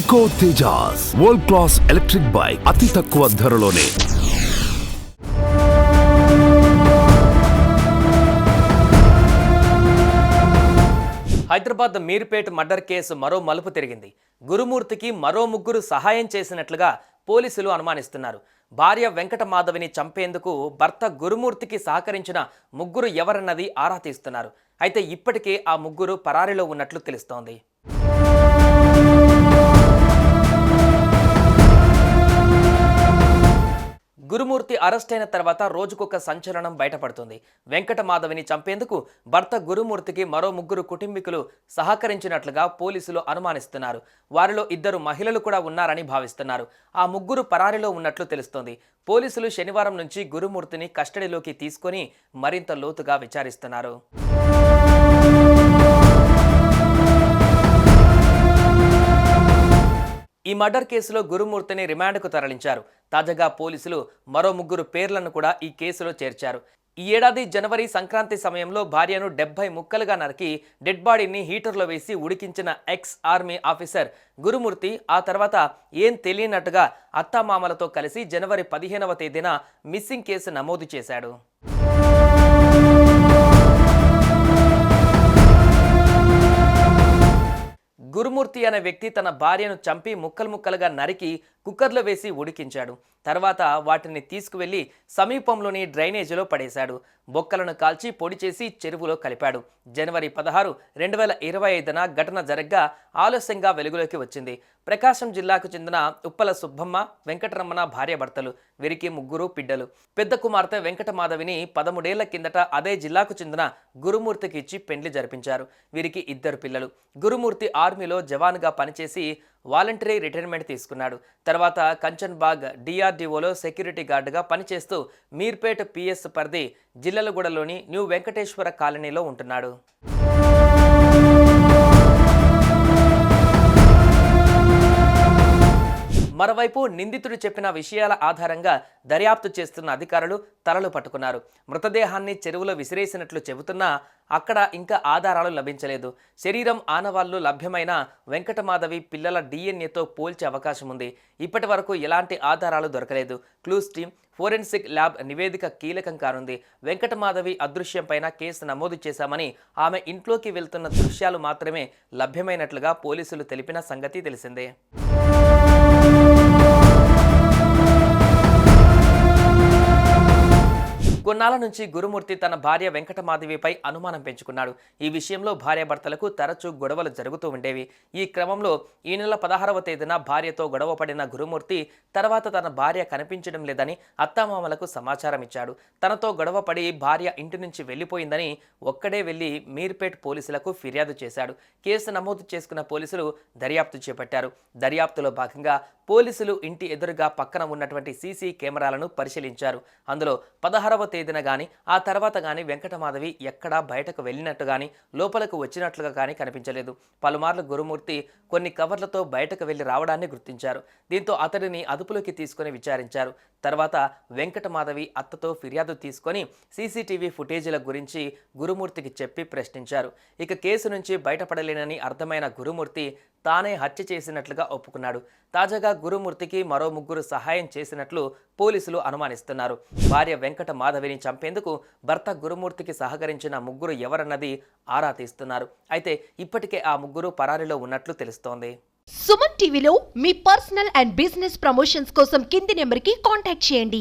Eco Tejas world class electric bike అతి తక్కువ ధరలోనే. హైదరాబాద్ మీర్పేట్ మర్డర్ కేసు మరో మలుపు తిరిగింది. గురుమూర్తికి మరో ముగ్గురు సహాయం చేసినట్లుగా పోలీసులు అనుమానిస్తున్నారు. భార్య వెంకట మాధవిని చంపేందుకు భర్త గురుమూర్తికి సహకరించిన ముగ్గురు ఎవరన్నది ఆరా తీస్తున్నారు. అయితే ఇప్పటికే ఆ ముగ్గురు పరారీలో ఉన్నట్లు తెలుస్తోంది. గురుమూర్తి అరెస్ట్ అయిన తర్వాత రోజుకొక సంచలనం బయటపడుతుంది. వెంకట మాధవిని చంపేందుకు భర్త గురుమూర్తికి మరో ముగ్గురు కుటుంబీకులు సహకరించినట్లుగా పోలీసులు అనుమానిస్తున్నారు. వారిలో 2 మహిళలు కూడా ఉన్నారని భావిస్తున్నారు. ఆ ముగ్గురు పరారీలో ఉన్నట్లు తెలుస్తోంది. పోలీసులు శనివారం నుంచి గురుమూర్తిని కస్టడీలోకి తీసుకొని మరింత లోతుగా విచారిస్తున్నారు. ఈ మర్డర్ కేసులో గురుమూర్తిని రిమాండ్కు తరలించారు. తాజాగా పోలీసులు మరో ముగ్గురు పేర్లను కూడా ఈ కేసులో చేర్చారు. ఈ ఏడాది జనవరి సంక్రాంతి సమయంలో భార్యను 70 ముక్కలుగా నరికి డెడ్ బాడీని హీటర్లో వేసి ఉడికించిన ఎక్స్ ఆర్మీ ఆఫీసర్ గురుమూర్తి ఆ తర్వాత ఏం తెలియనట్టుగా అత్తామామలతో కలిసి జనవరి 15వ తేదీన మిస్సింగ్ కేసు నమోదు చేశాడు. గురుమూర్తి అనే వ్యక్తి తన భార్యను చంపి ముక్కలుగా నరికి కుక్కర్లో వేసి ఉడికించాడు. తర్వాత వాటిని తీసుకువెళ్లి సమీపంలోని డ్రైనేజీలో పడేశాడు. బొక్కలను కాల్చి పొడి చేసి చెరువులో కలిపాడు. జనవరి 16, 2025న ఘటన జరగ్గా ఆలస్యంగా వెలుగులోకి వచ్చింది. ప్రకాశం జిల్లాకు చెందిన ఉప్పల సుబ్బమ్మ, వెంకటరమణ భార్యాభర్తలు. వీరికి 3 బిడ్డలు. పెద్ద కుమార్తె వెంకట మాధవిని 13 ఏళ్ల కిందట అదే జిల్లాకు చెందిన గురుమూర్తికి ఇచ్చి పెండ్లి జరిపించారు. వీరికి 2 పిల్లలు. గురుమూర్తి ఆర్మీలో జవాన్గా పనిచేసి వాలంటరీ రిటైర్మెంట్ తీసుకున్నాడు. తర్వాత కంచన్బాగ్ డిఆర్డీఓలో సెక్యూరిటీ గార్డుగా పనిచేస్తూ మీర్పేట్ పిఎస్ పరిధి జిల్లలగూడలోని న్యూ వెంకటేశ్వర కాలనీలో ఉంటున్నాడు. మరోవైపు నిందితుడు చెప్పిన విషయాల ఆధారంగా దర్యాప్తు చేస్తున్న అధికారులు తలలు పట్టుకున్నారు. మృతదేహాన్ని చెరువులో విసిరేసినట్లు చెబుతున్నా అక్కడ ఇంకా ఆధారాలు లభించలేదు. శరీరం ఆనవాళ్లు లభ్యమైన వెంకటమాధవి పిల్లల డిఎన్ఏతో పోల్చే అవకాశం ఉంది. ఇప్పటి వరకు ఎలాంటి ఆధారాలు దొరకలేదు. క్లూస్ టీమ్, ఫోరెన్సిక్ ల్యాబ్ నివేదిక కీలకం కానుంది. వెంకటమాధవి అదృశ్యంపైన కేసు నమోదు చేశామని, ఆమె ఇంట్లోకి వెళ్తున్న దృశ్యాలు మాత్రమే లభ్యమైనట్లుగా పోలీసులు తెలిపిన సంగతి తెలిసిందే. కొన్నాళ్ల నుంచి గురుమూర్తి తన భార్య వెంకటమాధవిపై అనుమానం పెంచుకున్నాడు. ఈ విషయంలో భార్యాభర్తలకు తరచూ గొడవలు జరుగుతూ ఉండేవి. ఈ క్రమంలో ఈ నెల 16వ తేదీన భార్యతో గొడవ పడిన గురుమూర్తి తర్వాత తన భార్య కనిపించడం లేదని అత్తామామలకు సమాచారం ఇచ్చాడు. తనతో గొడవ పడి భార్య ఇంటి నుంచి వెళ్లిపోయిందని ఒక్కడే వెళ్లి మీర్పేట్ పోలీసులకు ఫిర్యాదు చేశాడు. కేసు నమోదు చేసుకున్న పోలీసులు దర్యాప్తు చేపట్టారు. దర్యాప్తులో భాగంగా పోలీసులు ఇంటి ఎదురుగా పక్కన ఉన్నటువంటి సీసీ కెమెరాలను పరిశీలించారు. అందులో 16వ తేదీన గాని ఆ తర్వాత గాని వెంకటమాధవి ఎక్కడా బయటకు వెళ్ళినట్టు గాని లోపలకు వచ్చినట్లుగా గాని కనిపించలేదు. పలుమార్లు గురుమూర్తి కొన్ని కవర్లతో బయటకు వెళ్లి రావడాన్ని గుర్తించారు. దీంతో అతడిని అదుపులోకి తీసుకుని విచారించారు. తర్వాత వెంకటమాధవి అత్తతో ఫిర్యాదు తీసుకొని సీసీటీవీ ఫుటేజీల గురించి గురుమూర్తికి చెప్పి ప్రశ్నించారు. ఇక కేసు నుంచి బయటపడలేనని అర్థమైన గురుమూర్తి తానే హత్య చేసినట్లుగా ఒప్పుకున్నాడు. తాజాగా గురుమూర్తికి మరో 3 సహాయం చేసినట్లు పోలీసులు అనుమానిస్తున్నారు. భార్య వెంకట మాధవిని చంపేందుకు భర్త గురుమూర్తికి సహకరించిన 3 ఎవరన్నది ఆరా తీస్తున్నారు. అయితే ఇప్పటికే ఆ 3 పరారీలో ఉన్నట్లు తెలుస్తోంది. సుమన్ టీవీలో మీ పర్సనల్ అండ్ బిజినెస్ ప్రమోషన్స్ కోసం కింది నెంబర్కి కాంటాక్ట్ చేయండి.